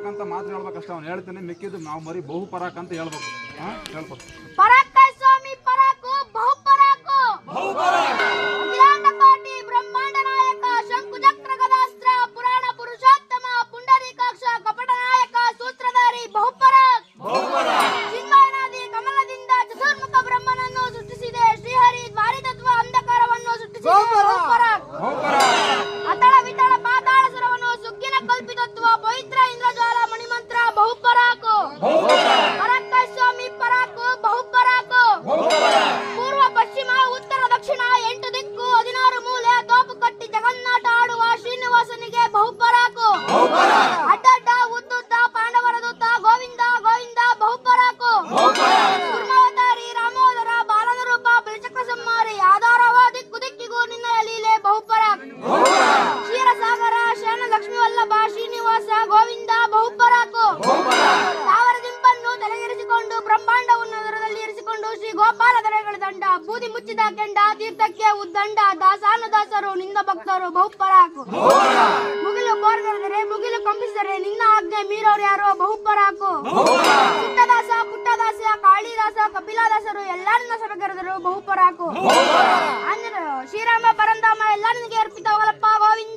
ಪರಾಕ್ ಅಂತ ಮಾತ್ರ ಹೇಳ್ಬೇಕಷ್ಟೇ. ಅವ್ನು ಹೇಳ್ತೀನಿ, ಮಿಕ್ಕಿದ್ದು ನಾವು ಮರಿ ಬಹು ಪರಾಕ್ ಅಂತ ಹೇಳ್ಬೇಕು. ಹೇಳ್ಬೇಕು. ಪರಾಕ ಸ್ವಾಮಿ ಪರಾಕು ಬಹುಪರಾಕು ಅಖಿಲಾಂಡ ಕೋಟಿ ಬ್ರಹ್ಮಾಂಡ ನಾಯಕ ಶಂಕು ಚಕ್ರ ಗದಾಸ್ತ್ರ ಪುರಾಣ ಪುರುಷೋತ್ತಮ ಪುಂಡರೀಕಾಕ್ಷ ಕಪಟ ನಾಯಕ ಸೂತ್ರಧಾರಿ ಬಹುಪರಾಕ್ ಚಿನ್ಮಯನಾದಿ ಕಮಲದಿಂದ ಚತುರ್ಮುಖ ಬ್ರಹ್ಮನನ್ನು ಸೃಷ್ಟಿಸಿದೆ. ಶ್ರೀಹರಿ ದ್ವಾರಿತತ್ವ ಅಂಧಕಾರವನ್ನು ಸೃಷ್ಟಿಸಿದೆ. ಬಹುಪರಾಕ್ ಅತಳ ವಿತಳ ಪಾತಾಳ ಸುರವನ್ನು ಸುಗ್ಗಿನ ಕಲ್ಪಿತತ್ವ ಪವಿತ್ರ ಇಂದ್ರಜ್ವಾಲ ಮಣಿಮಂತ್ರ ಬಹುಪರಾಕು ಪರಾಕ ಸ್ವಾಮಿ ಪರಾಕು ಬಹುಪರಾಕು ಪೂರ್ವ ಪಶ್ಚಿಮ ಉತ್ತರ ದಕ್ಷಿಣ 8 ದಿಕ್ಕು 16 ಮೂಲೆ ತೋಪು ಕಟ್ಟಿ ಜಗನ್ನಾಟ ಆಡುವ ಶ್ರೀನಿವಾಸನಿಗೆ ಬಹುಪರಾಕು ಅಡ್ಡಡ್ಡ ಉದ್ದುದ್ದ ಪಾಂಡವರ ದೂತ ಗೋವಿಂದ ಗೋವಿಂದ ಬಹುಪರಾಕು ಕುರ್ಮಾವತಾರಿ ರಾಮೋದರ ಬಾಲನ ರೂಪ ಬಲಿಚಕ್ರ ಸಂಹಾರಿ ಆಧಾರವ ದಿಕ್ಕು ದಿಕ್ಕಿಗೂ ನಿನ್ನ ಲೀಲೆ ಬಹುಪರಾಕ್ ಕ್ಷೀರಸಾಗರ ಶರಣ ಲಕ್ಷ್ಮೀ ವಲ್ಲಭ ಶ್ರೀನಿವಾಸ ಗೋವಿಂದ ಬಹುಪರಾಕು ಸಾವಿರ ದಿಂಪನ್ನು ತಲೆಗೆರಿಸಿಕೊಂಡು ಬ್ರಹ್ಮಾಂಡವನ್ನು ಅದರಲ್ಲಿ ಇರಿಸಿಕೊಂಡು ಶ್ರೀ ಗೋಪಾಲ ದರೆಗಳ ದಂಡ ಬೂದಿ ಮುಚ್ಚಿದ ಕೆಂಡ ತೀರ್ಥಕ್ಕೆ ಉದ್ದಂಡ ದಾಸಾನುದಾಸರು ನಿನ್ನ ಭಕ್ತರು ಬಹುಪರಾಕು ಮುಗಿಲು ಕೋರದರೆ ಮುಗಿಲು ಕಂಬಿಸಿದರೆ ನಿನ್ನ ಆಜ್ಞೆ ಮೀರೋರು ಯಾರೋ ಬಹುಪರಾಕು ಪುಟ್ಟದಾಸ ಪುಟ್ಟದಾಸ ಕಾಳಿದಾಸ ಕಪಿಲಾದಾಸರು ಎಲ್ಲರನ್ನ ಸಭೆಗರೆದರು ಬಹುಪರಾಕು ಶ್ರೀರಾಮ ಪರಂಧಾಮ ಎಲ್ಲ ನಿನಗೆ ಅರ್ಪಿತವಾಗಲಪ್ಪ ಗೋವಿಂದ